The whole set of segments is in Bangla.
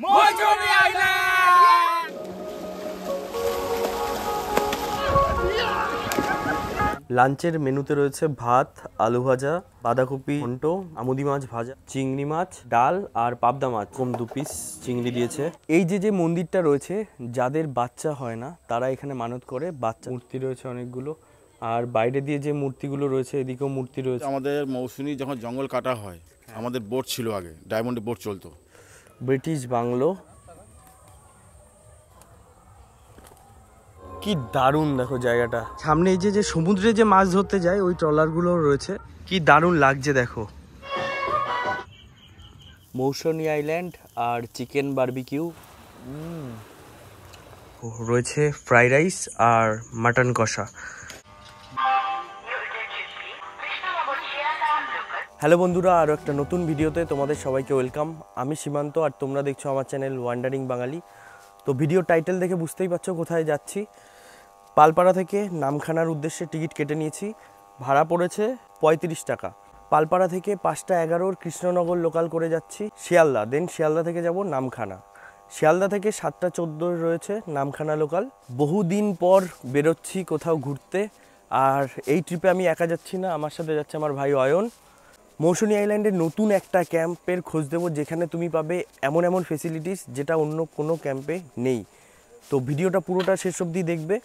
মৌসুমী আইল্যান্ড। লাঞ্চের মেনুতে রয়েছে ভাত, আলু ভাজা, বাঁধাকপি ঘন্ট, আমুদি মাছ ভাজা, চিংড়ি মাছ, ডাল আর পাবদা মাছ, কম 2 পিস চিংড়ি দিয়েছে। এই যে মন্দিরটা রয়েছে, যাদের বাচ্চা হয় না তারা এখানে মানত করে, বাচ্চা মূর্তি রয়েছে অনেকগুলো। আর বাইরে দিয়ে যে মূর্তিগুলো রয়েছে, এদিকেও মূর্তি রয়েছে। আমাদের মৌসুমী যখন জঙ্গল কাটা হয়, আমাদের বোট ছিল আগে, ডায়মন্ডে বোট চলতো। ব্রিটিশ বাংলো, কি দারুণ দেখো জায়গাটা। সামনে এই যে সমুদ্রে যে মাছ ধরতে যায় ওই ট্রলারগুলো রয়েছে, কি দারুণ লাগছে দেখো। মৌসুমী আইল্যান্ড আর চিকেন বারবিকিউ রয়েছে, ফ্রাইড রাইস আর মাটন কষা। হ্যালো বন্ধুরা, আরও একটা নতুন ভিডিওতে তোমাদের সবাইকে ওয়েলকাম। আমি সীমান্ত আর তোমরা দেখছো আমার চ্যানেল ওয়ান্ডারিং বাঙালি। তো ভিডিও টাইটেল দেখে বুঝতেই পারছো কোথায় যাচ্ছি। পালপাড়া থেকে নামখানার উদ্দেশ্যে টিকিট কেটে নিয়েছি, ভাড়া পড়েছে 35 টাকা। পালপাড়া থেকে 5টা 11 কৃষ্ণনগর লোকাল করে যাচ্ছি শিয়ালদা, দেন শিয়ালদা থেকে যাব নামখানা। শিয়ালদা থেকে 7টা 14 রয়েছে নামখানা লোকাল। বহুদিন পর বেরোচ্ছি কোথাও ঘুরতে, আর এই ট্রিপে আমি একা যাচ্ছি না, আমার সাথে যাচ্ছে আমার ভাই অয়ন। মৌসুমী আইল্যান্ডে নতুন একটা ক্যাম্পের খোঁজ দেবো, যেখানে তুমি পাবে এমন এমন ফেসিলিটিস যেটা অন্য কোনো ক্যাম্পে নেই। তো ভিডিওটা পুরোটা শেষ অবধি দেখবে।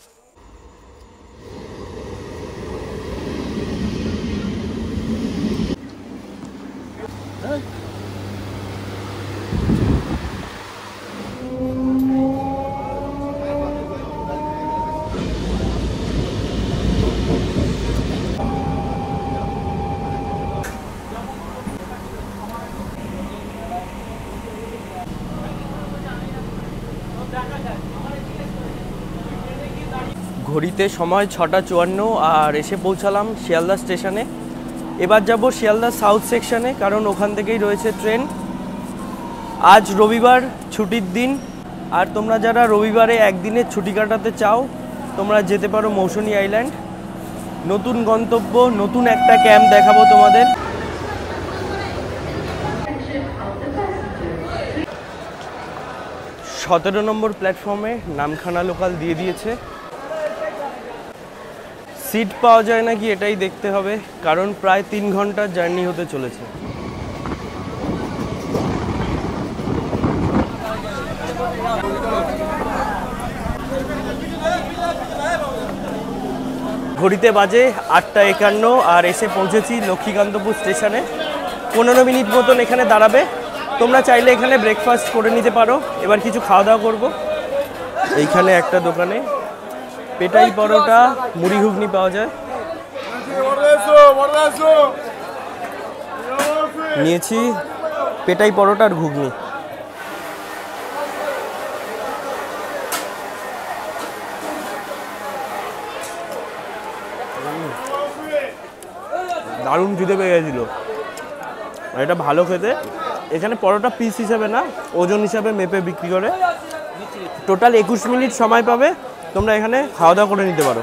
ঘড়িতে সময় 6টা 54 আর এসে পৌঁছালাম শিয়ালদা স্টেশনে। এবার যাব শিয়ালদা সাউথ সেকশনে, কারণ ওখান থেকেই রয়েছে ট্রেন। আজ রবিবার, ছুটির দিন, আর তোমরা যারা রবিবারে একদিনের ছুটি কাটাতে চাও তোমরা যেতে পারো মৌসুমী আইল্যান্ড। নতুন গন্তব্য, নতুন একটা ক্যাম্প দেখাবো তোমাদের। সতেরো নম্বর প্ল্যাটফর্মে নামখানা লোকাল দিয়ে দিয়েছে। সিট পাওয়া যায় নাকি এটাই দেখতে হবে, কারণ প্রায় 3 ঘন্টার জার্নি হতে চলেছে। ঘড়িতে বাজে 8টা 51 আর এসে পৌঁছেছি লক্ষ্মীকান্তপুর স্টেশনে। 15 মিনিট মতন এখানে দাঁড়াবে। তোমরা চাইলে এখানে ব্রেকফাস্ট করে নিতে পারো। এবার কিছু খাওয়া দাওয়া করবো এইখানে একটা দোকানে। পেটাই পরোটা, মুড়ি ঘুগনি পাওয়া যায়। নিয়েছি পেটাই পরোটা আর ঘুগনি। দারুণ খিদে পেয়ে গেছিল, আর এটা ভালো খেতে। এখানে পরোটা পিস হিসাবে না, ওজন হিসাবে মেপে বিক্রি করে। টোটাল 21 মিনিট সময় পাবে, তোমরা এখানে খাওয়া দাওয়া করে নিতে পারো।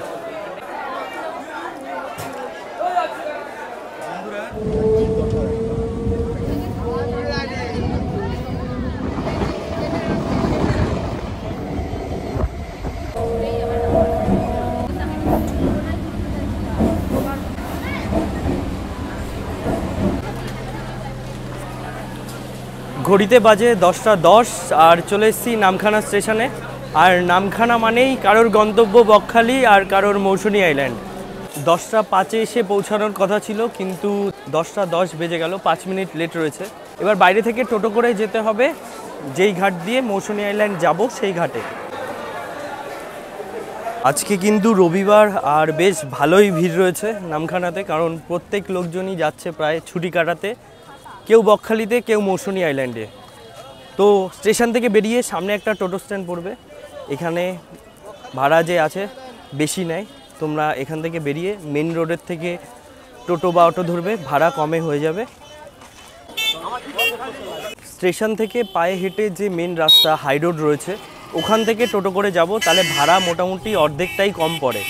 ঘড়িতে বাজে 10টা 10 আর চলে এসেছি নামখানা স্টেশনে। আর নামখানা মানেই কারোর গন্তব্য বকখালি আর কারোর মৌসুমী আইল্যান্ড। 10টা 5-এ এসে পৌঁছানোর কথা ছিল, কিন্তু 10টা 10 বেজে গেল, 5 মিনিট লেট রয়েছে। এবার বাইরে থেকে টোটো করে যেতে হবে, যেই ঘাট দিয়ে মৌসুমী আইল্যান্ড যাব সেই ঘাটে। আজকে কিন্তু রবিবার আর বেশ ভালোই ভিড় রয়েছে নামখানাতে, কারণ প্রত্যেক লোকজনই যাচ্ছে প্রায় ছুটি কাটাতে, কেউ বকখালিতে, কেউ মৌসুমী আইল্যান্ডে। তো স্টেশন থেকে বেরিয়ে সামনে একটা টোটো স্ট্যান্ড পড়বে, এখানে ভাড়া যে আছে বেশি নেয়। তোমরা এখান থেকে বেরিয়ে মেন রোডের থেকে টোটো বা অটো ধরবে, ভাড়া কমে হয়ে যাবে। স্টেশন থেকে পায়ে হেঁটে যে মেন রাস্তা হাই রোড রয়েছে, ওখান থেকে টোটো করে যাব, তাহলে ভাড়া মোটামুটি অর্ধেকটাই কম পড়ে।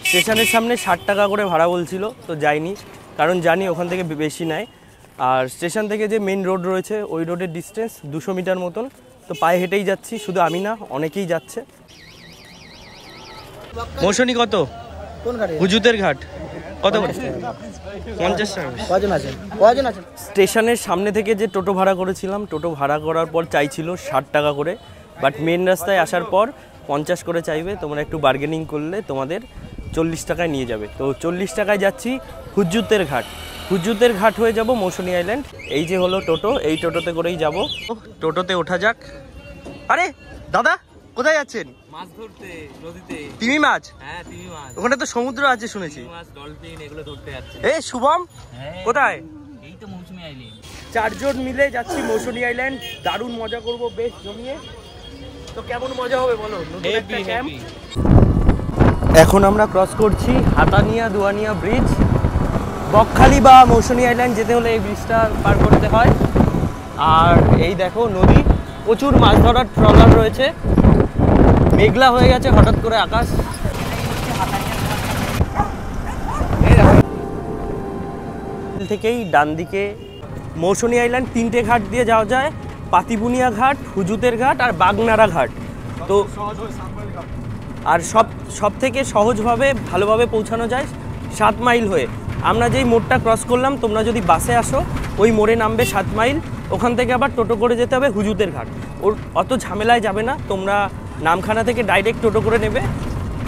স্টেশনের সামনে 60 টাকা করে ভাড়া বলছিল, তো যাইনি, কারণ জানি ওখান থেকে বেশি নেয়। আর স্টেশন থেকে যে মেন রোড রয়েছে ওই রোডের ডিস্টেন্স 200 মিটার মতন, তো পায়ে হেঁটেই যাচ্ছি, শুধু আমি না, অনেকেই যাচ্ছে। মৌসুনি কত? কোন ঘাটে? হুজুতের ঘাট কত করে? 50 টাকা। কজন আছেন? কজন আছেন? স্টেশনের সামনে থেকে যে টোটো ভাড়া করেছিলাম, টোটো ভাড়া করার পর চাইছিল 60 টাকা করে, বাট মেন রাস্তায় আসার পর 50 করে চাইবে। তোমরা একটু বার্গেনিং করলে তোমাদের 40 টাকায় নিয়ে যাবে। তো 40 টাকায় যাচ্ছি হুজুতের ঘাট। হুজুতের ঘাট হয়ে যাব মৌসুনি আইল্যান্ড। এই যে হলো টোটো, এই টোটোতে করেই যাব। টোটোতে ওঠা যাক। আরে দাদা, কোথায় যাচ্ছেন? মাছ ধরতে নদীতে। তিমি মাছ? হ্যাঁ, তিমি মাছ। ওখানে তো সমুদ্র আছে শুনেছি। তিমি মাছ, ডলফিন এগুলো ধরতে যাচ্ছে। এ শুভম, হ্যাঁ। কোথায়? এই তো মৌসুমী আইল্যান্ড। 4 জন মিলে যাচ্ছি মৌসুনি আইল্যান্ড। দারুণ মজা করব, বেশ জমিয়ে। তো কেমন মজা হবে বলো? নতুন একটা ক্যাম্প। এখন আমরা ক্রস করছি হাতানিয়া দুয়ানিয়া ব্রিজ। বকখালি বা মৌসুনি আইল্যান্ড যেতে হলে এই ব্রিজটা পার করতে হয়। আর এই দেখো নদী, প্রচুর মাছ ধরার ট্রলার রয়েছে। মেঘলা হয়ে গেছে হঠাৎ করে আকাশ। থেকেই ডান দিকে মৌসুনি আইল্যান্ড 3টে ঘাট দিয়ে যাওয়া যায়, পাতিবুনিয়া ঘাট, হুজুতের ঘাট আর বাগনাড়া ঘাট। তো আর সব থেকে সহজভাবে ভালোভাবে পৌঁছানো যায় 7 মাইল হয়ে। আমরা যেই মোড়টা ক্রস করলাম, তোমরা যদি বাসে আসো ওই মোড়ে নামবে 7 মাইল, ওখান থেকে আবার টোটো করে যেতে হবে হুজুতের ঘাট। ওর অত ঝামেলায় যাবে না, তোমরা নামখানা থেকে ডাইরেক্ট টোটো করে নেবে,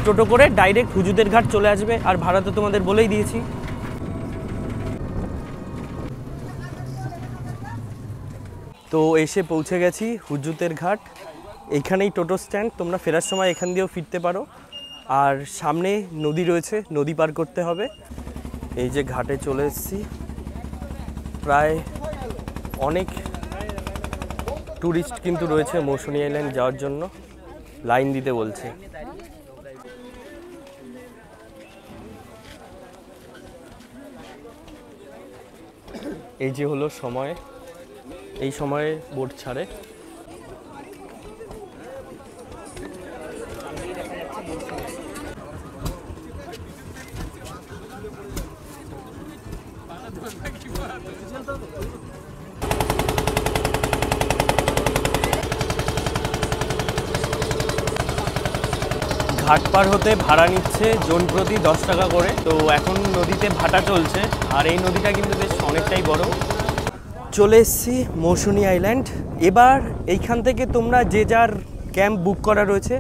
টোটো করে ডাইরেক্ট হুজুতের ঘাট চলে আসবে। আর ভাড়া তো তোমাদের বলেই দিয়েছি। তো এসে পৌঁছে গেছি হুজুতের ঘাট। এইখানেই টোটো স্ট্যান্ড, তোমরা ফেরার সময় এখান দিয়েও ফিরতে পারো। আর সামনে নদী রয়েছে, নদী পার করতে হবে। এই যে ঘাটে চলে এসেছি। প্রায় অনেক ট্যুরিস্ট কিন্তু রয়েছে মৌসুনি আইল্যান্ড যাওয়ার জন্য, লাইন দিতে বলছে। এই যে হলো সময়, এই সময়ে বোট ছাড়ে। ঘাট পার হতে ভাড়া নিচ্ছে জন প্রতি 10 টাকা করে। তো এখন নদীতে ভাটা চলছে, আর এই নদীটা কিন্তু বেশ অনেকটাই বড়। চলে এসেছি মৌসুনি আইল্যান্ড। এবার এইখান থেকে তোমরা যে যার ক্যাম্প বুক করা রয়েছে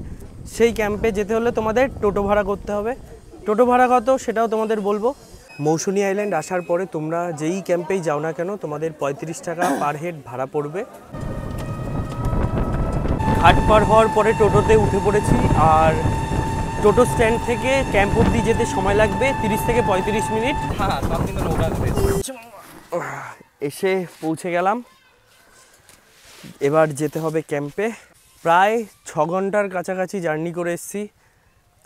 সেই ক্যাম্পে যেতে হলে তোমাদের টোটো ভাড়া করতে হবে। টোটো ভাড়া কত সেটাও তোমাদের বলবো। মৌসুনি আইল্যান্ড আসার পরে তোমরা যেই ক্যাম্পেই যাও না কেন, তোমাদের 35 টাকা পার হেড ভাড়া পড়বে। ঘাট পার হওয়ার পরে টোটোতে উঠে পড়েছি। আর টোটো স্ট্যান্ড থেকে ক্যাম্প অবধি যেতে সময় লাগবে 30 থেকে 35 মিনিট। হ্যাঁ, সব কিন্তু নৌকা আছে। এসে পৌঁছে গেলাম। এবার যেতে হবে ক্যাম্পে। প্রায় 6 ঘন্টার কাছাকাছি জার্নি করে এসেছি,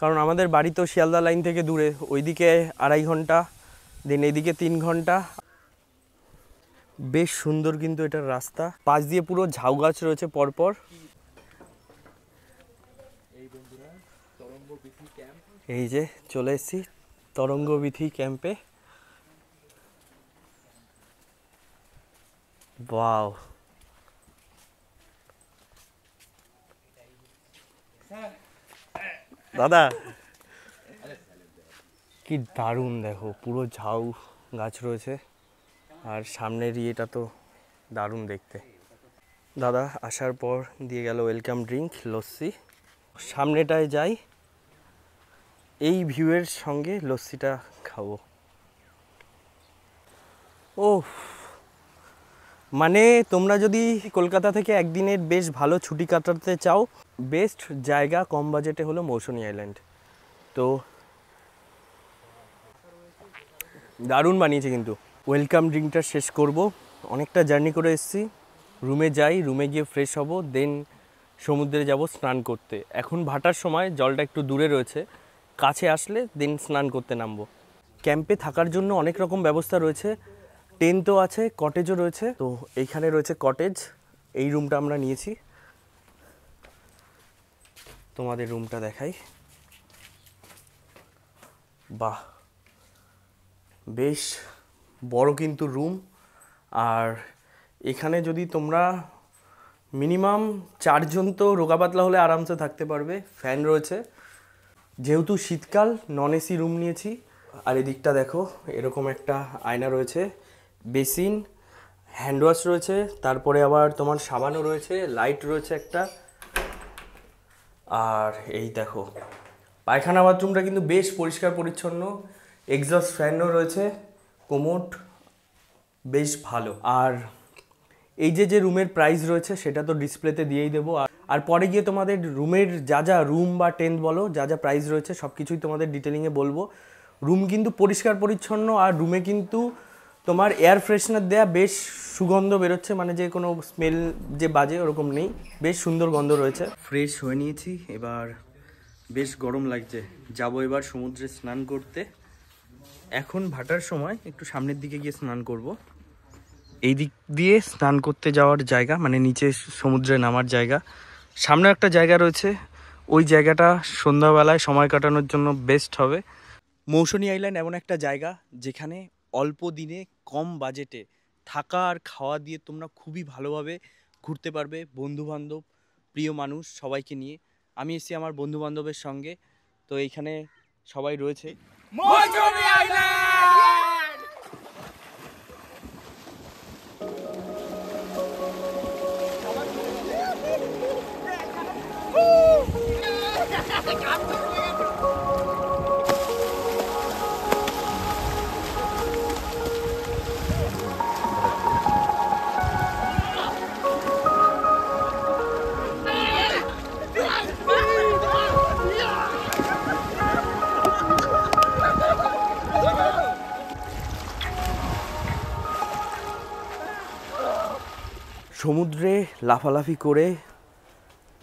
কারণ আমাদের বাড়ি তো শিয়ালদা লাইন থেকে দূরে। ওইদিকে 2.5 ঘন্টা, দেন এইদিকে 3 ঘন্টা। বেশ সুন্দর কিন্তু এটার রাস্তা, পাশ দিয়ে পুরো ঝাউ গাছ রয়েছে পরপর। এই যে চলে এসেছি তরঙ্গবিথি ক্যাম্পে। ওয়াও, দাদা কি দারুণ, দেখো পুরো ঝাউ গাছ রয়েছে। আর সামনের ইয়েটা তো দারুণ দেখতে। দাদা আসার পর দিয়ে গেল ওয়েলকাম ড্রিঙ্ক, লস্যি। সামনেটায় যাই, এই ভিউয়ের সঙ্গে লস্যিটা খাবো। ও মানে তোমরা যদি কলকাতা থেকে একদিনের বেশ ভালো ছুটি কাটাতে চাও, বেস্ট জায়গা কম বাজেটে হলো মৌসুনি আইল্যান্ড। তো দারুণ বানিয়েছে কিন্তু। ওয়েলকাম ড্রিঙ্কটা শেষ করব। অনেকটা জার্নি করে এসেছি, রুমে যাই, রুমে গিয়ে ফ্রেশ হব, দেন সমুদ্রে যাব স্নান করতে। এখন ভাটার সময়, জলটা একটু দূরে রয়েছে, কাছে আসলে দেন স্নান করতে নামবো। ক্যাম্পে থাকার জন্য অনেক রকম ব্যবস্থা রয়েছে, টেন্টও আছে, কটেজও রয়েছে। তো এইখানে রয়েছে কটেজ, এই রুমটা আমরা নিয়েছি। তোমাদের রুমটা দেখাই। বাহ, বেশ বড় কিন্তু রুম। আর এখানে যদি তোমরা মিনিমাম 4 জন তো রোগা পাতলা হলে আরামসে থাকতে পারবে। ফ্যান রয়েছে, যেহেতু শীতকাল নন এসি রুম নিয়েছি। আর এদিকটা দেখো এরকম একটা আয়না রয়েছে, বেসিন, হ্যান্ড ওয়াশ রয়েছে, তারপরে আবার তোমার সাবানও রয়েছে, লাইট রয়েছে একটা। আর এই দেখো পায়খানা বাথরুমটা কিন্তু বেশ পরিষ্কার পরিচ্ছন্ন, এক্সস্ট ফ্যানও রয়েছে, কোমোড বেশ ভালো। আর এই যে রুমের প্রাইস রয়েছে সেটা তো ডিসপ্লেতে দিয়েই দেবো। আর পরে গিয়ে তোমাদের রুমের যা রুম বা টেন্ট বলো যা প্রাইস রয়েছে সব কিছুই তোমাদের ডিটেলিংয়ে বলবো। রুম কিন্তু পরিষ্কার পরিচ্ছন্ন, আর রুমে কিন্তু তোমার এয়ার ফ্রেশনার দেয়া, বেশ সুগন্ধ বেরোচ্ছে, মানে যে কোনো স্মেল যে বাজে ওরকম নেই, বেশ সুন্দর গন্ধ রয়েছে। ফ্রেশ হয়ে নিয়েছি, এবার বেশ গরম লাগছে, যাবো এবার সমুদ্রে স্নান করতে। এখন ভাটার সময় একটু সামনের দিকে গিয়ে স্নান করব। এই দিক দিয়ে স্নান করতে যাওয়ার জায়গা, মানে নিচে সমুদ্রে নামার জায়গা, সামনে একটা জায়গা রয়েছে, ওই জায়গাটা সন্ধ্যাবেলায় সময় কাটানোর জন্য বেস্ট হবে। মৌসুনী আইল্যান্ড এমন একটা জায়গা যেখানে অল্প দিনে কম বাজেটে থাকা আর খাওয়া দিয়ে তোমরা খুবই ভালোভাবে ঘুরতে পারবে, বন্ধুবান্ধব, প্রিয় মানুষ সবাইকে নিয়ে। আমি এসেছি আমার বন্ধুবান্ধবের সঙ্গে, তো এইখানে সবাই রয়েছে। মৌসুনী আইল্যান্ড! সমুদ্রে লাফালাফি করে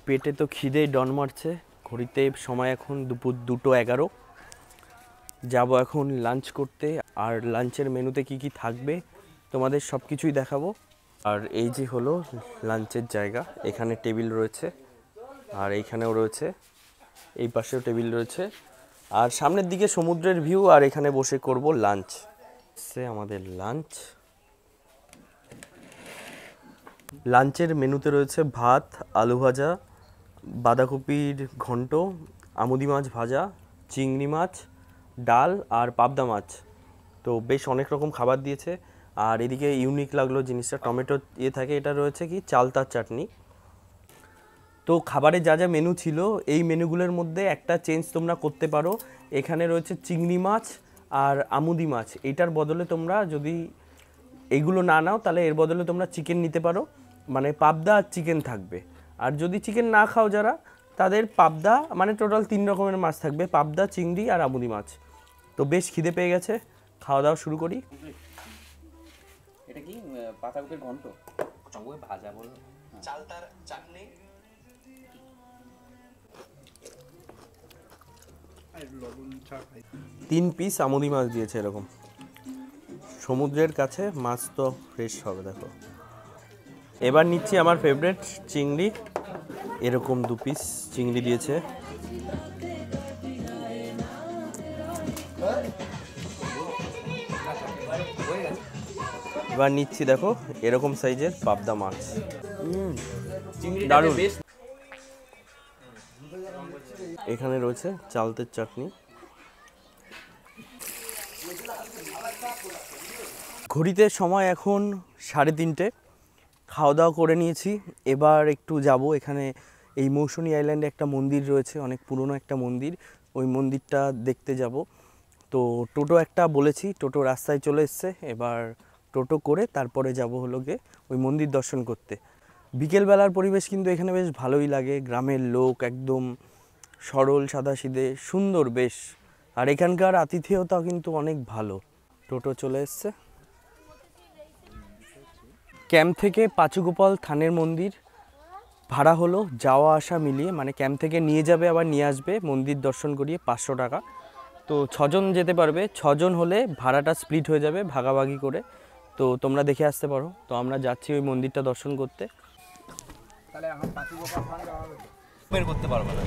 পেটে তো খিদে ডন মারছে। ঘড়িতে সময় এখন দুপুর 2:11। যাব এখন লাঞ্চ করতে, আর লাঞ্চের মেনুতে কি কি থাকবে তোমাদের সব কিছুই দেখাবো। আর এই যে হলো লাঞ্চের জায়গা, এখানে টেবিল রয়েছে, আর এইখানেও রয়েছে, এই পাশেও টেবিল রয়েছে, আর সামনের দিকে সমুদ্রের ভিউ, আর এখানে বসে করব লাঞ্চ। সে আমাদের লাঞ্চ। লাঞ্চের মেনুতে রয়েছে ভাত, আলু ভাজা, বাঁধাকপির ঘন্ট, আমুদি মাছ ভাজা, চিংড়ি মাছ, ডাল আর পাবদা মাছ। তো বেশ অনেক রকম খাবার দিয়েছে। আর এদিকে ইউনিক লাগলো জিনিসটা, টমেটো থাকে, এটা রয়েছে কি চালতার চাটনি। তো খাবারে যা মেনু ছিল এই মেনুগুলোর মধ্যে একটা চেঞ্জ তোমরা করতে পারো। এখানে রয়েছে চিংড়ি মাছ আর আমুদি মাছ, এটার বদলে তোমরা যদি এইগুলো না নাও তাহলে এর বদলে তোমরা চিকেন নিতে পারো, মানে পাবদা আর চিকেন থাকবে। আর যদি চিকেন না খাও যারা, তাদের পাবদা, মানে টোটাল 3 রকমের মাছ থাকবে, পাবদা, চিংড়ি আর আমুদি মাছ। তো বেশ খিদে পেয়ে গেছে, খাওয়া দাওয়া শুরু করি। এটা কি পাতাকপির ঘন্ট সঙ্গে ভাজা বলো, চালতার চাটনি, 3 পিস আমুদি মাছ দিয়েছে এরকম। সমুদ্রের কাছে মাছ তো ফ্রেশ হবে দেখো। এবার নিচ্ছি আমার ফেভারিট চিংড়ি, এরকম 2 পিস চিংড়ি দিয়েছে। এবার নিচ্ছি দেখো এরকম সাইজের পাবদা মাছ, দারুণ। এখানে রয়েছে চালতের চাটনি। ঘড়িতে সময় এখন 3:30। খাওয়া দাওয়া করে নিয়েছি, এবার একটু যাব এখানে এই মৌসুনী আইল্যান্ডে একটা মন্দির রয়েছে, অনেক পুরনো একটা মন্দির, ওই মন্দিরটা দেখতে যাব। তো টোটো একটা বলেছি, টোটো রাস্তায় চলে এসছে, এবার টোটো করে তারপরে যাব হলো গিয়ে ওই মন্দির দর্শন করতে। বিকেলবেলার পরিবেশ কিন্তু এখানে বেশ ভালোই লাগে, গ্রামের লোক একদম সরল সাদাসিধে সুন্দর বেশ। আর এখানকার আতিথেয়তাও কিন্তু অনেক ভালো। টোটো চলে এসছে। ক্যাম্প থেকে পাচুগোপাল থানের মন্দির ভাড়া হলো যাওয়া আসা মিলিয়ে, মানে ক্যাম্প থেকে নিয়ে যাবে আবার নিয়ে আসবে, মন্দির দর্শন করিয়ে 500 টাকা। তো 6 জন যেতে পারবে, 6 জন হলে ভাড়াটা স্প্লিট হয়ে যাবে ভাগাভাগি করে। তো তোমরা দেখে আসতে পারো। তো আমরা যাচ্ছি ওই মন্দিরটা দর্শন করতে। বের করতে পারবে না।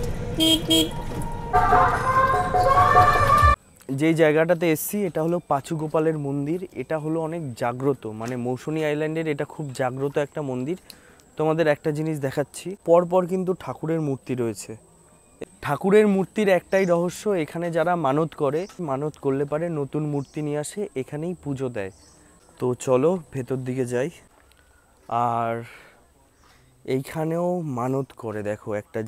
যেই জায়গাটাতে এসছি এটা হলো পাচুগোপালের মন্দির। এটা হলো অনেক জাগ্রত, মানে মৌসুনী আইল্যান্ডের এটা খুব জাগ্রত একটা মন্দির। তো তোমাদের একটা জিনিস দেখাচ্ছি, পরপর কিন্তু ঠাকুরের মূর্তি রয়েছে। ঠাকুরের মূর্তির একটাই রহস্য, এখানে যারা মানত করে, মানত করলে পারে নতুন মূর্তি নিয়ে আসে, এখানেই পুজো দেয়। তো চলো ভেতর দিকে যাই। আর এইখানেও মানত করে, দেখো একটা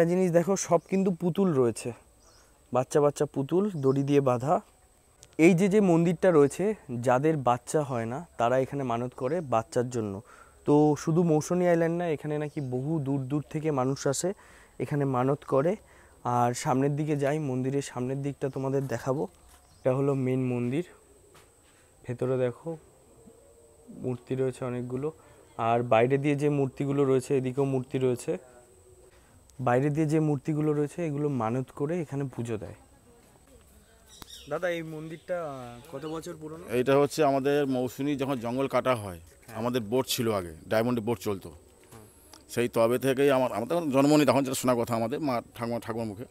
জিনিস দেখো, সব কিন্তু পুতুল রয়েছে, বাচ্চা বাচ্চা পুতুল দড়ি দিয়ে বাঁধা। এই যে মন্দিরটা রয়েছে, যাদের বাচ্চা হয় না তারা এখানে মানত করে বাচ্চার জন্য। তো শুধু মৌসুনী আইল্যান্ড না, এখানে নাকি বহু দূর দূর থেকে মানুষ আসে, এখানে মানত করে। আর সামনের দিকে যাই, মন্দিরের সামনের দিকটা তোমাদের দেখাবো। এটা হলো মেন মন্দির, ভেতরে দেখো মূর্তি রয়েছে অনেকগুলো। আর বাইরে দিয়ে যে মূর্তিগুলো রয়েছে, এদিকেও মূর্তি রয়েছে, বাইরে দিয়ে যে মূর্তিগুলো রয়েছে এগুলো মানত করে এখানে পুজো দেয়। দাদা এই মন্দিরটা কত বছর পুরনো? এইটা হচ্ছে আমাদের মৌসুমী যখন জঙ্গল কাটা হয়, আমাদের বোট ছিল আগে, ডায়মন্ডে বোট চলতো। সেই তবে থেকেই আমার তখন জন্ম নেই, তখন যেটা শোনা কথা আমাদের মা ঠাকুমার মুখে,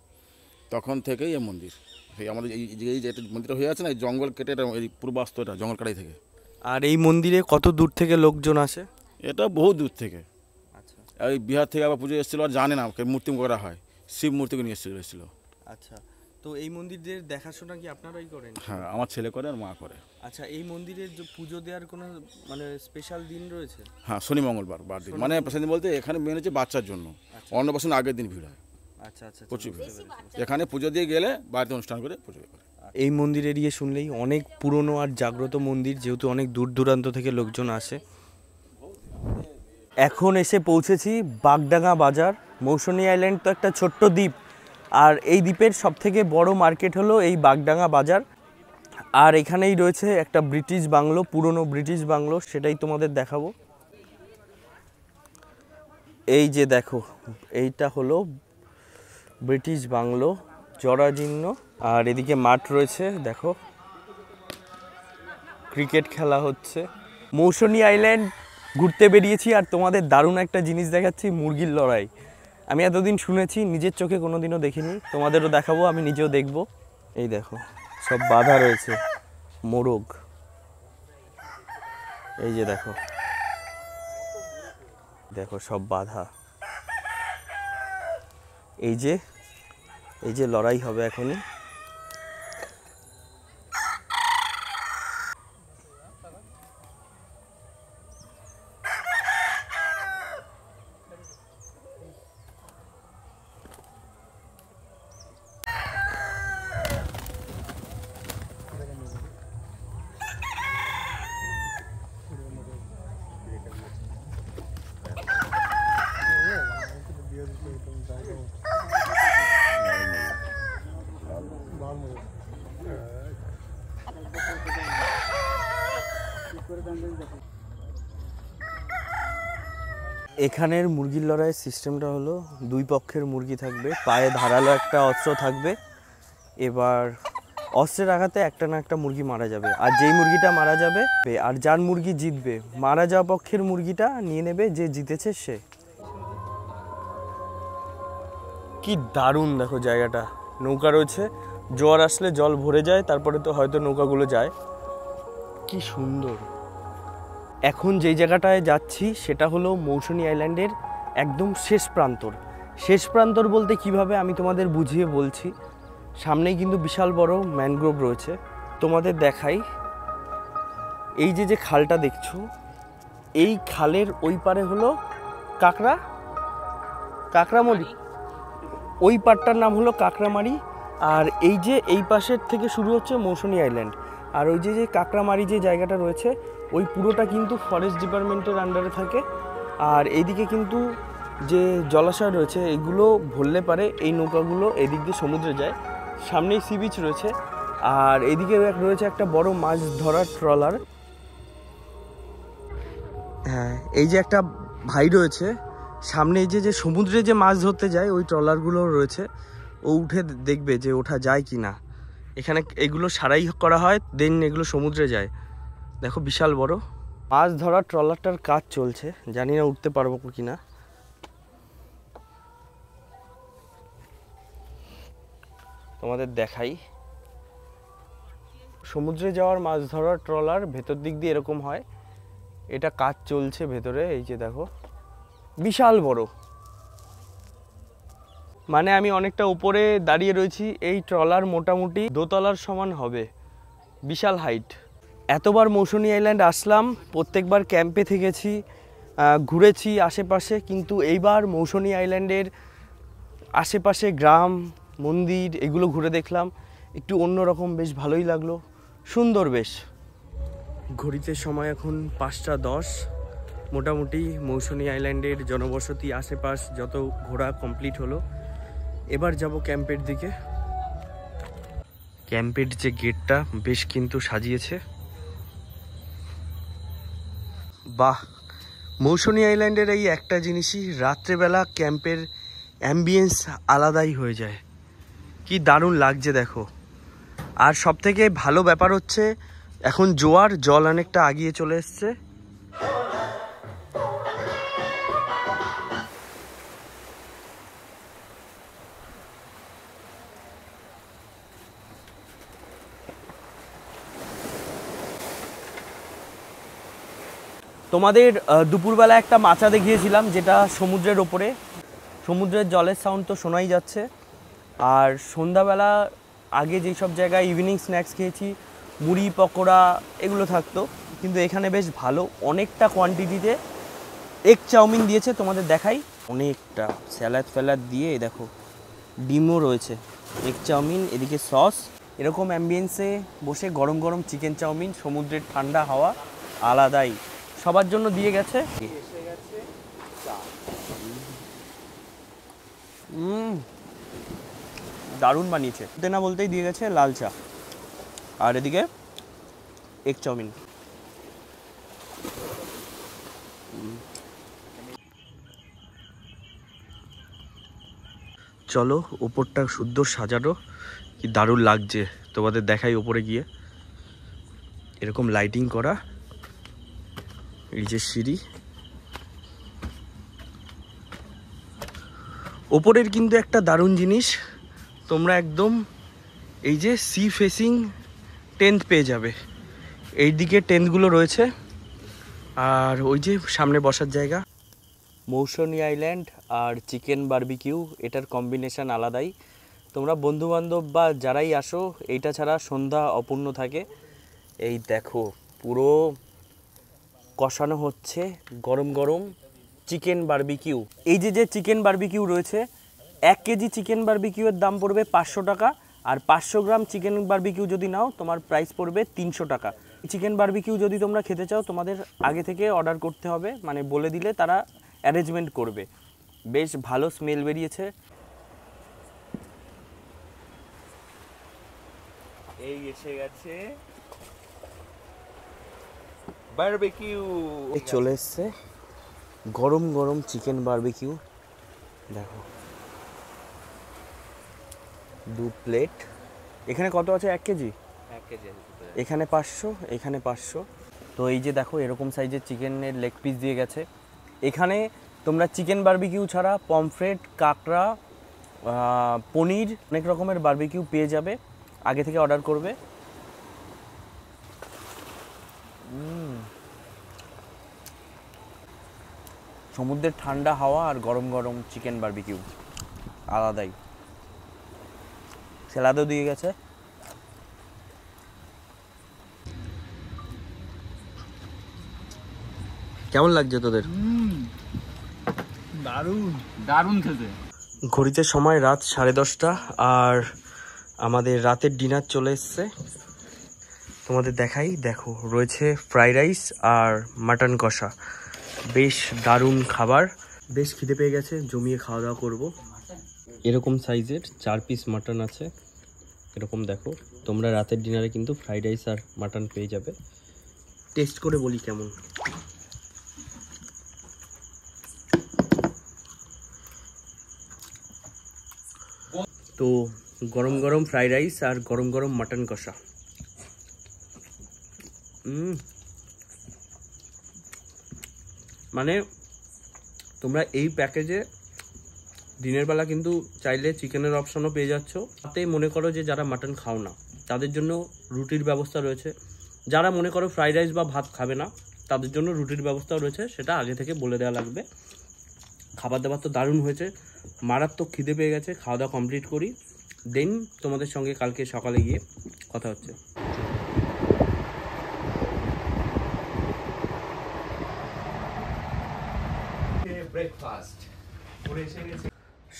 তখন থেকেই এই মন্দির। সেই আমাদের এই যে মন্দিরটা হয়ে আছে না, এই জঙ্গল কেটে, এটা এই পূর্বাস্তটা জঙ্গল কাটাই থেকে। আর এই মন্দিরে কত দূর থেকে লোকজন আসে? এটা বহু দূর থেকে, আচ্ছা, এই বিহার থেকে আবার পুজো এসেছিলো, আর জানে না মূর্তি করা হয়, শিব মূর্তিকে নিয়ে এসেছিলো। আচ্ছা। তো এই মন্দিরের দেখাশোনা কি আপনারাই করেন? হ্যাঁ, আমার ছেলে করে আর মা করে। আচ্ছা, এই মন্দিরের যে পুজো দেওয়ার কোনো মানে স্পেশাল দিন রয়েছে? হ্যাঁ, শনি মঙ্গলবার বার দিন, মানে সেদিন বলতে এখানে মেন হচ্ছে বাচ্চার জন্য, অন্নপ্রাশন আগের দিন ভিড় হয়। আচ্ছা আচ্ছা, প্রচুর ভিড়। এখানে পুজো দিয়ে গেলে বাড়িতে অনুষ্ঠান করে পুজো করে। এই মন্দির এরিয়ে শুনলেই অনেক পুরনো আর জাগ্রত মন্দির, যেহেতু অনেক দূর দূরান্ত থেকে লোকজন আসে। এখন এসে পৌঁছেছি বাগডাঙ্গা বাজার। মৌসুনী আইল্যান্ড তো একটা ছোট্ট দ্বীপ, আর এই দ্বীপের সবথেকে বড় মার্কেট হলো এই বাগডাঙ্গা বাজার। আর এখানেই রয়েছে একটা ব্রিটিশ বাংলো, পুরনো ব্রিটিশ বাংলো, সেটাই তোমাদের দেখাবো। এই যে দেখো, এইটা হলো ব্রিটিশ বাংলো, জরাজীর্ণ। আর এদিকে মাঠ রয়েছে, দেখো ক্রিকেট খেলা হচ্ছে। মৌসুনী আইল্যান্ড ঘুরতে বেরিয়েছি, আর তোমাদের দারুণ একটা জিনিস দেখাচ্ছি, মুরগির লড়াই। আমি এতদিন শুনেছি, নিজের চোখে কোনোদিনও দেখিনি, তোমাদেরও দেখাবো, আমি নিজেও দেখব। এই দেখো সব বাধা রয়েছে, মোরগ। এই যে দেখো, দেখো সব বাধা। এই যে লড়াই হবে এখনই। এখানের মুরগির লড়াইয়ের সিস্টেমটা হলো, দুই পক্ষের মুরগি থাকবে, পায়ে ধারালো একটা অস্ত্র থাকবে। এবার অস্ত্রের আঘাতে একটা না একটা মুরগি মারা যাবে, আর যেই মুরগিটা মারা যাবে, আর যার মুরগি জিতবে, মারা যাওয়া পক্ষের মুরগিটা নিয়ে নেবে যে জিতেছে সে। কি দারুণ দেখো জায়গাটা, নৌকা রয়েছে, জোয়ার আসলে জল ভরে যায়, তারপরে তো হয়তো নৌকাগুলো যায়। কি সুন্দর। এখন যেই জায়গাটায় যাচ্ছি সেটা হলো মৌসুনী আইল্যান্ডের একদম শেষ প্রান্তর। শেষ প্রান্তর বলতে কিভাবে আমি তোমাদের বুঝিয়ে বলছি। সামনেই কিন্তু বিশাল বড় ম্যানগ্রোভ রয়েছে, তোমাদের দেখাই। এই যে খালটা দেখছো, এই খালের ওই পারে হলো কাঁকড়ামারি, ওই পাড়টার নাম হলো কাঁকড়ামারি। আর এই পাশের থেকে শুরু হচ্ছে মৌসুনী আইল্যান্ড। আর ওই যে কাঁকড়ামারি যে জায়গাটা রয়েছে, ওই পুরোটা কিন্তু ফরেস্ট ডিপার্টমেন্টের আন্ডারে থাকে। আর এইদিকে কিন্তু যে জলাশয় রয়েছে, এগুলো ভরলে পারে এই নৌকাগুলো এদিক দিয়ে সমুদ্রে যায়। সামনেই সি বিচ রয়েছে, আর এদিকে রয়েছে একটা বড় মাছ ধরার ট্রলার। হ্যাঁ, এই যে একটা ভাই রয়েছে সামনে, এই যে সমুদ্রে যে মাছ ধরতে যায়, ওই ট্রলারগুলো রয়েছে, ও উঠে দেখবে যে ওঠা যায় কি না। এখানে এগুলো সারাই করা হয়, দেন এগুলো সমুদ্রে যায়। দেখো বিশাল বড় মাছ ধরার ট্রলারটার কাজ চলছে, জানি না উঠতে পারবো কি না। তোমাদের দেখাই, সমুদ্রে যাওয়ার মাছ ধরার ট্রলার ভেতর দিক দিয়ে এরকম হয়। এটা কাজ চলছে ভেতরে, এই যে দেখো বিশাল বড়। মানে আমি অনেকটা উপরে দাঁড়িয়ে রয়েছি, এই ট্রলার মোটামুটি দোতলার সমান হবে, বিশাল হাইট। এতবার মৌসুনী আইল্যান্ড আসলাম, প্রত্যেকবার ক্যাম্পে থেকেছি, ঘুরেছি আশেপাশে, কিন্তু এইবার মৌসুনী আইল্যান্ডের আশেপাশে গ্রাম মন্দির এগুলো ঘুরে দেখলাম, একটু অন্যরকম, বেশ ভালোই লাগলো, সুন্দর বেশ। ঘড়িতে সময় এখন 5টা 10, মোটামুটি মৌসুনী আইল্যান্ডের জনবসতি আশেপাশ যত ঘোরা কমপ্লিট হলো। এবার যাব ক্যাম্পের দিকে। ক্যাম্পের যে গেটটা বেশ কিন্তু সাজিয়েছে, বাহ। মৌসুনী আইল্যান্ডের এই একটা জিনিসই, রাত্রেবেলা ক্যাম্পের অ্যাম্বিয়েন্স আলাদাই হয়ে যায়, কি দারুণ লাগছে দেখো। আর সবথেকে ভালো ব্যাপার হচ্ছে এখন জোয়ার, জল অনেকটা আগিয়ে চলে এসছে। তোমাদের দুপুরবেলা একটা মাচা দেখিয়েছিলাম, যেটা সমুদ্রের ওপরে, সমুদ্রের জলের সাউন্ড তো শোনাই যাচ্ছে। আর সন্ধ্যাবেলা আগে যেই সব জায়গায় ইভিনিং স্ন্যাক্স খেয়েছি, মুড়ি পকোড়া এগুলো থাকতো, কিন্তু এখানে বেশ ভালো অনেকটা কোয়ান্টিটিতে এগ চাউমিন দিয়েছে। তোমাদের দেখাই, অনেকটা স্যালাড ফ্যালাড দিয়ে, দেখো ডিমও রয়েছে, এগ চাউমিন, এদিকে সস। এরকম অ্যাম্বিয়েন্সে বসে গরম গরম চিকেন চাউমিন, সমুদ্রের ঠান্ডা হাওয়া আলাদাই, সবার জন্য দিয়ে গেছে। দারুণ বানিয়েছে, না বলতেই দিয়ে গেছে লাল চা, আর এদিকে এগ চাউমিন। চলো ওপরটা শুদ্ধ সাজানো, কি দারুণ লাগছে, তোমাদের দেখাই ওপরে গিয়ে। এরকম লাইটিং করা, এই যে সিঁড়ি, ওপরের কিন্তু একটা দারুণ জিনিস, তোমরা একদম এই যে সি ফেসিং টেন্ট পেয়ে যাবে। এই দিকে টেন্টগুলো রয়েছে, আর ওই যে সামনে বসার জায়গা। মৌসুনী আইল্যান্ড আর চিকেন বারবিকিউ, এটার কম্বিনেশন আলাদাই। তোমরা বন্ধুবান্ধব বা যারাই আসো, এইটা ছাড়া সন্ধ্যা অপূর্ণ থাকে। এই দেখো পুরো কষানো হচ্ছে গরম গরম চিকেন বারবিকিউ। এই যে চিকেন বারবিকিউ রয়েছে, 1 কেজি চিকেন বারবিকিউয়ের দাম পড়বে 500 টাকা, আর 500 গ্রাম চিকেন বারবিকিউ যদি নাও তোমার প্রাইস পড়বে 300 টাকা। চিকেন বারবিকিউ যদি তোমরা খেতে চাও, তোমাদের আগে থেকে অর্ডার করতে হবে, মানে বলে দিলে তারা অ্যারেঞ্জমেন্ট করবে। বেশ ভালো স্মেল বেরিয়েছে। এই এসে গেছে বারবিকিউ, চলে এসছে গরম গরম চিকেন বারবিকিউ। দেখো 2 প্লেট। এখানে কত আছে? 1 কেজি? 1 কেজি এখানে 500, এখানে 500। তো এই যে দেখো এরকম সাইজের চিকেনের লেগ পিস দিয়ে গেছে। এখানে তোমরা চিকেন বারবিকিউ ছাড়া পমফ্রেট, কাঁকড়া, পনির, অনেক রকমের বারবিকিউ পেয়ে যাবে, আগে থেকে অর্ডার করবে। সমুদ্রের ঠান্ডা হাওয়া আর গরম গরম চিকেন বারবিকিউ আলাদাই। স্যালাদও দিয়ে গেছে। কেমন লাগছে তোদের? দারুণ দারুণ খেতে। ঘড়িতে সময় রাত 10:30, আর আমাদের রাতের ডিনার চলে এসছে। তোমাদের দেখাই, দেখো রয়েছে ফ্রাইড রাইস আর মাটন কষা, বেশ দারুণ খাবার। বেশ খিদে পেয়ে গেছে, জমিয়ে খাওয়া দাওয়া করবো। এরকম সাইজের 4 পিস মাটন আছে, এরকম দেখো। তোমরা রাতের ডিনারে কিন্তু ফ্রাইড রাইস আর মাটন পেয়ে যাবে। টেস্ট করে বলি কেমন। তো গরম গরম ফ্রাইড রাইস আর গরম গরম মাটন কষা। মানে তোমরা এই প্যাকেজে দিনের বেলা কিন্তু চাইলে চিকেনের অপশনও পেয়ে যাচ্ছ। তাতে মনে করো যে যারা মাটন খাও না, তাদের জন্য রুটির ব্যবস্থা রয়েছে। যারা মনে করো ফ্রাইড রাইস বা ভাত খাবে না, তাদের জন্য রুটির ব্যবস্থাও রয়েছে, সেটা আগে থেকে বলে দেওয়া লাগবে। খাবার দাবার তো দারুণ হয়েছে, মারাত্মক খিদে পেয়ে গেছে, খাওয়া দাওয়া কমপ্লিট করি, দেন তোমাদের সঙ্গে কালকে সকালে গিয়ে কথা হচ্ছে।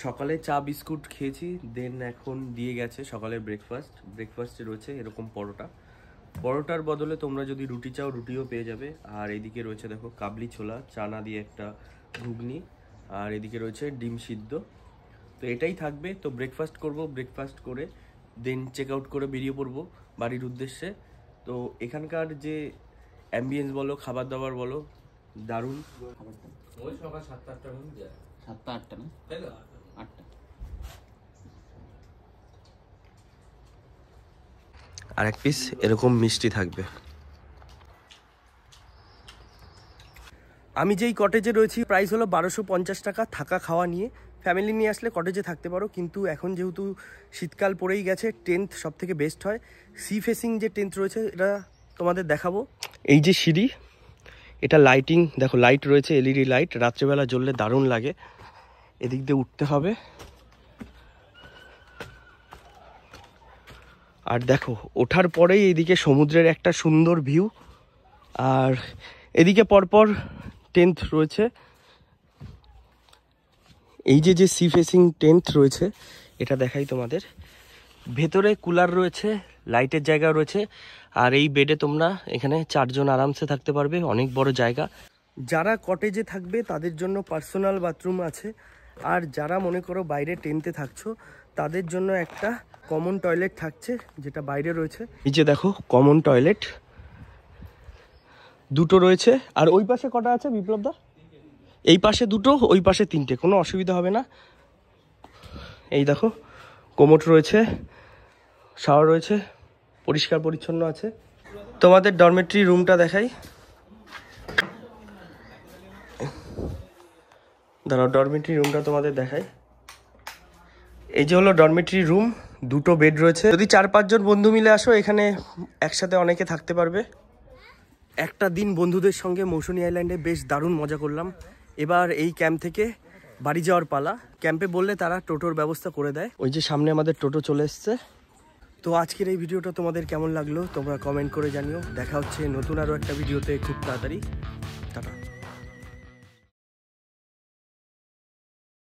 সকালে চা বিস্কুট খেয়েছি, দেন এখন দিয়ে গেছে সকালের ব্রেকফাস্টে রয়েছে এরকম পরোটার বদলে তোমরা যদি রুটি চাও রুটিও পেয়ে যাবে। আর এদিকে রয়েছে দেখো কাবলি ছোলা, চানা দিয়ে একটা ঘুগনি, আর এদিকে রয়েছে ডিম সিদ্ধ। তো এটাই থাকবে। তো ব্রেকফাস্ট করে দেন চেক আউট করে বেরিয়ে পড়বো বাড়ির উদ্দেশ্যে। তো এখানকার যে অ্যাম্বিয়েন্স বলো, খাবার দাবার বলো, দারুণ। ওই সকাল 7-8টার মধ্যে যায়। 7-8টা না, তাই তো 8টা। আর এক পিস এরকম মিষ্টি থাকবে। আমি যেই কটেজে রয়েছি প্রাইস হলো 1250 টাকা থাকা খাওয়া নিয়ে। ফ্যামিলি নিয়ে আসলে কটেজে থাকতে পারো, কিন্তু এখন যেহেতু শীতকাল পড়েই গেছে, টেন্ট সব থেকে বেস্ট হয়। সি ফেসিং যে টেন্ট রয়েছে এটা তোমাদের দেখাবো। এই যে সিঁড়ি, এটা লাইটিং দেখো, লাইট রয়েছে, এলইডি লাইট, রাত্রেবেলা জ্বললে দারুণ লাগে। এদিক দিয়ে উঠতে হবে। আর দেখো ওঠার পরেই এইদিকে সমুদ্রের একটা সুন্দর ভিউ, আর এদিকে পরপর টেন্ট রয়েছে। এই যে সি ফেসিং টেন্ট রয়েছে এটা দেখাই তোমাদের। ভেতরে কুলার রয়েছে, লাইটের জায়গা রয়েছে, আর এই বেডে তোমরা এখানে 4 জন আরামসে থাকতে পারবে, অনেক বড় জায়গা। যারা কটেজে থাকবে তাদের জন্য পার্সোনাল বাথরুম আছে, আর যারা মনে করো বাইরে টেন্টে থাকছো তাদের জন্য একটা কমন টয়লেট থাকছে, যেটা বাইরে রয়েছে। এই যে দেখো কমন টয়লেট দুটো রয়েছে। আর ওই পাশে কটা আছে বিপ্লব দা? এই পাশে 2, ওই পাশে 3টে, কোনো অসুবিধা হবে না। এই দেখো কোমোট রয়েছে, শাওয়ার রয়েছে, পরিষ্কার পরিচ্ছন্ন আছে। তোমাদের ডরমেটরি রুমটা দেখাই। দাঁড়াও, ডরমেটরি রুমটা তোমাদের দেখাই। এই যে হলো ডরমেটরি রুম, 2টো বেড রয়েছে। যদি 4-5 জন বন্ধু মিলে আসো এখানে একসাথে অনেকে থাকতে পারবে। একটা দিন বন্ধুদের সঙ্গে মৌসুনী আইল্যান্ডে বেশ দারুণ মজা করলাম। এবার এই ক্যাম্প থেকে বাড়ি যাওয়ার পালা। ক্যাম্পে বললে তারা টোটোর ব্যবস্থা করে দেয়। ওই যে সামনে আমাদের টোটো চলে এসছে। তো আজকের এই ভিডিওটা তোমাদের কেমন লাগলো তোমরা কমেন্ট করে জানিও। দেখা হচ্ছে নতুন আরও একটা ভিডিওতে খুব তাড়াতাড়ি।